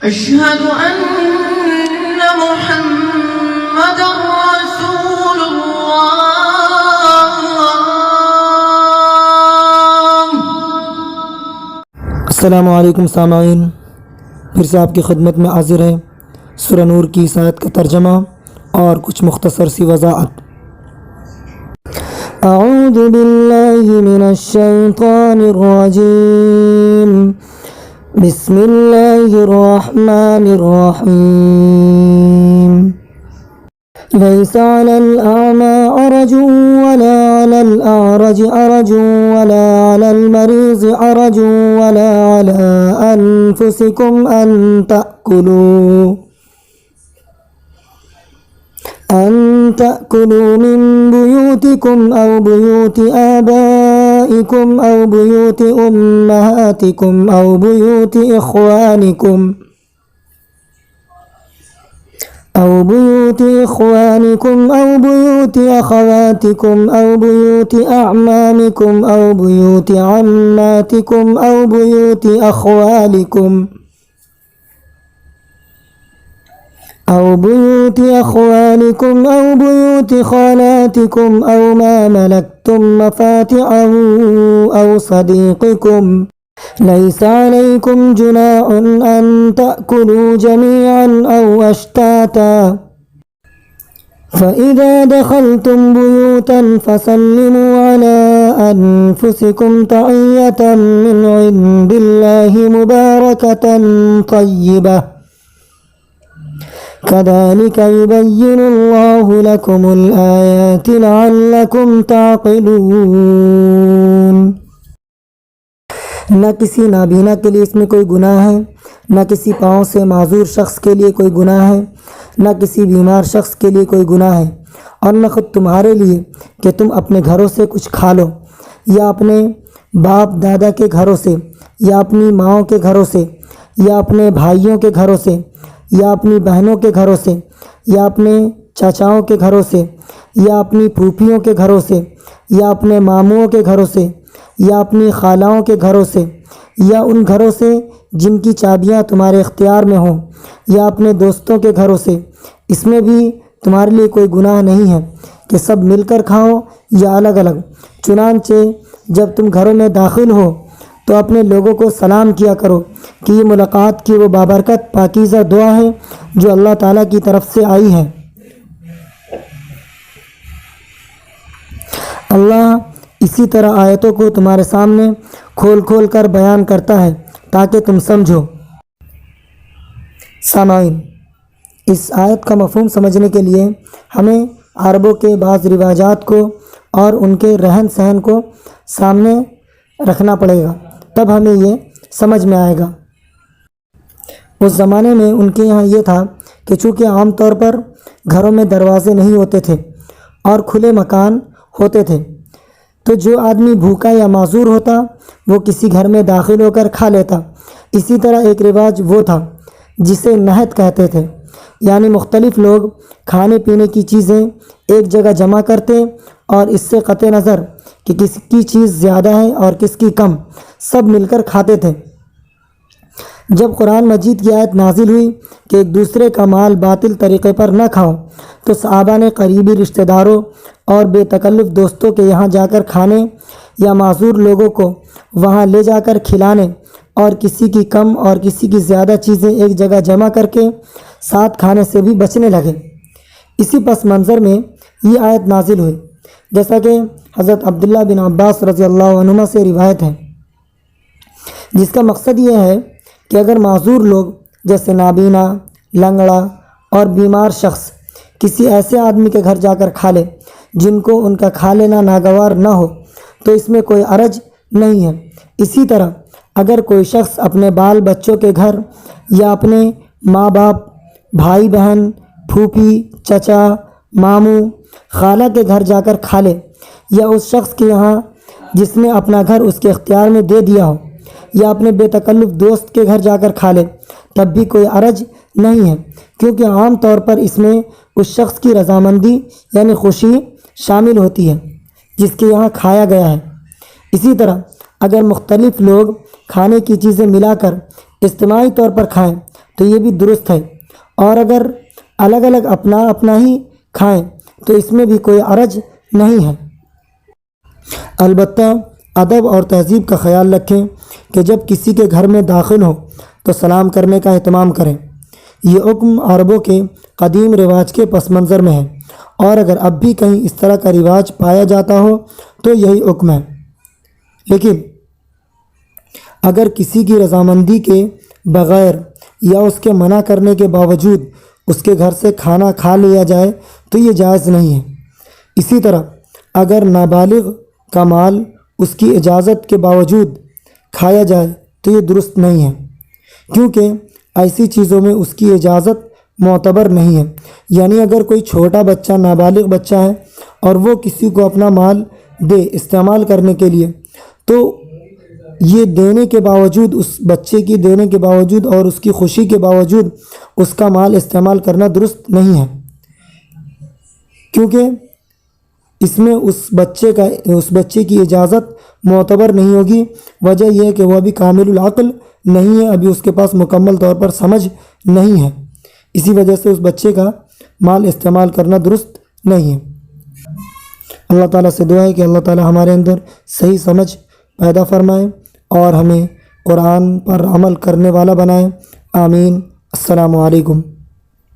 أشهد أن محمد رسول الله. السلام علیکم سامعین، پھر سے آپ کی خدمت میں حاضر ہیں سورہ نور کی اس آیت کا ترجمہ اور کچھ مختصر سی وضاحت۔ اعوذ باللہ من الشیطان الرجیم، بسم اللہ الرحمن الرحیم۔ ليس على الأعمى حرج ولا على الأعرج حرج ولا على المريض حرج ولا على أنفسكم أن تأكلوا من بيوتكم أو بيوت آبائكم أو بيوت أمهاتكم أو بيوت إخوانكم أو بيوت أخواتكم أو بيوت أعمامكم أو بيوت عماتكم أو بيوت أخوالكم أو بيوت خالاتكم أو ما ملكتم مفاتحه أو صديقكم. ليس عليكم جناح أن تأكلوا جميعا أو أشتاتا، فإذا دخلتم بيوتا فسلموا على أنفسكم تحية من عند الله مباركة طيبة، كذلك يبين الله لكم الآيات لعلكم تعقلون۔ نہ کسی نابینا کے لیے اس میں کوئی گناہ ہے، نہ کسی پاؤں سے معذور شخص کے لیے کوئی گناہ ہے، نہ کسی بیمار شخص کے لیے کوئی گناہ ہے، اور نہ خود تمہارے لیے کہ تم اپنے گھروں سے کچھ کھا لو، یا اپنے باپ دادا کے گھروں سے، یا اپنی ماؤں کے گھروں سے، یا اپنے بھائیوں کے گھروں سے، یا اپنی بہنوں کے گھروں سے، یا اپنے چاچاؤں کے گھروں سے، یا اپنی پھوپھیوں کے گھروں سے، یا اپنے ماموں کے گھروں سے، یا اپنی خالاؤں کے گھروں سے، یا ان گھروں سے جن کی چابیاں تمہارے اختیار میں ہوں، یا اپنے دوستوں کے گھروں سے۔ اس میں بھی تمہارے لیے کوئی گناہ نہیں ہے کہ سب مل کر کھاؤ یا الگ الگ۔ چنانچہ جب تم گھروں میں داخل ہو تو اپنے لوگوں کو سلام کیا کرو کہ یہ ملاقات کی وہ بابرکت پاکیزہ دعا ہے جو اللہ تعالیٰ کی طرف سے آئی ہے۔ اللہ اسی طرح آیتوں کو تمہارے سامنے کھول کھول کر بیان کرتا ہے تاکہ تم سمجھو۔ سامعین، اس آیت کا مفہوم سمجھنے کے لیے ہمیں عربوں کے بعض رواجات کو اور ان کے رہن سہن کو سامنے رکھنا پڑے گا، تب ہمیں یہ سمجھ میں آئے گا۔ اس زمانے میں ان کے یہاں یہ تھا کہ چونکہ عام طور پر گھروں میں دروازے نہیں ہوتے تھے اور کھلے مکان ہوتے تھے، تو جو آدمی بھوکا یا معذور ہوتا وہ کسی گھر میں داخل ہو کر کھا لیتا۔ اسی طرح ایک رواج وہ تھا جسے نہت کہتے تھے، یعنی مختلف لوگ کھانے پینے کی چیزیں ایک جگہ جمع کرتے اور اس سے قطع نظر کہ کس کی چیز زیادہ ہے اور کس کی کم، سب مل کر کھاتے تھے۔ جب قرآن مجید کی آیت نازل ہوئی کہ ایک دوسرے کا مال باطل طریقے پر نہ کھاؤ، تو صحابہ نے قریبی رشتہ داروں اور بے تکلف دوستوں کے یہاں جا کر کھانے یا معذور لوگوں کو وہاں لے جا کر کھلانے اور کسی کی کم اور کسی کی زیادہ چیزیں ایک جگہ جمع کر کے ساتھ کھانے سے بھی بچنے لگے۔ اسی پس منظر میں یہ آیت نازل ہوئی، جیسا کہ حضرت عبداللہ بن عباس رضی اللہ عنہما سے روایت ہے، جس کا مقصد یہ ہے کہ اگر معذور لوگ جیسے نابینا، لنگڑا اور بیمار شخص کسی ایسے آدمی کے گھر جا کر کھا لے جن کو ان کا کھا لینا ناگوار نہ ہو تو اس میں کوئی حرج نہیں ہے۔ اسی طرح اگر کوئی شخص اپنے بال بچوں کے گھر یا اپنے ماں باپ، بھائی بہن، پھوپھی، چچا، ماموں، خالہ کے گھر جا کر کھا لے، یا اس شخص کے یہاں جس نے اپنا گھر اس کے اختیار میں دے دیا ہو، یا اپنے بے تکلف دوست کے گھر جا کر کھا لے، تب بھی کوئی حرج نہیں ہے، کیونکہ عام طور پر اس میں اس شخص کی رضامندی یعنی خوشی شامل ہوتی ہے جس کے یہاں کھایا گیا ہے۔ اسی طرح اگر مختلف لوگ کھانے کی چیزیں ملا کر اجتماعی طور پر کھائیں تو یہ بھی درست ہے، اور اگر الگ الگ اپنا اپنا ہی کھائیں تو اس میں بھی کوئی حرج نہیں ہے۔ البتہ ادب اور تہذیب کا خیال رکھیں کہ جب کسی کے گھر میں داخل ہو تو سلام کرنے کا اہتمام کریں۔ یہ حکم عربوں کے قدیم رواج کے پس منظر میں ہے، اور اگر اب بھی کہیں اس طرح کا رواج پایا جاتا ہو تو یہی حکم ہے۔ لیکن اگر کسی کی رضامندی کے بغیر یا اس کے منع کرنے کے باوجود اس کے گھر سے کھانا کھا لیا جائے تو یہ جائز نہیں ہے۔ اسی طرح اگر نابالغ کا مال اس کی اجازت کے باوجود کھایا جائے تو یہ درست نہیں ہے، کیونکہ ایسی چیزوں میں اس کی اجازت معتبر نہیں ہے۔ یعنی اگر کوئی چھوٹا بچہ نابالغ بچہ ہے اور وہ کسی کو اپنا مال دے استعمال کرنے کے لیے، تو یہ دینے کے باوجود، اس بچے کی دینے کے باوجود اور اس کی خوشی کے باوجود اس کا مال استعمال کرنا درست نہیں ہے، کیونکہ اس میں اس بچے کی اجازت معتبر نہیں ہوگی۔ وجہ یہ ہے کہ وہ ابھی کامل العقل نہیں ہے، ابھی اس کے پاس مکمل طور پر سمجھ نہیں ہے، اسی وجہ سے اس بچے کا مال استعمال کرنا درست نہیں ہے۔ اللہ تعالیٰ سے دعا ہے کہ اللہ تعالیٰ ہمارے اندر صحیح سمجھ پیدا فرمائے اور ہمیں قرآن پر عمل کرنے والا بنائے۔ آمین۔ السلام علیکم۔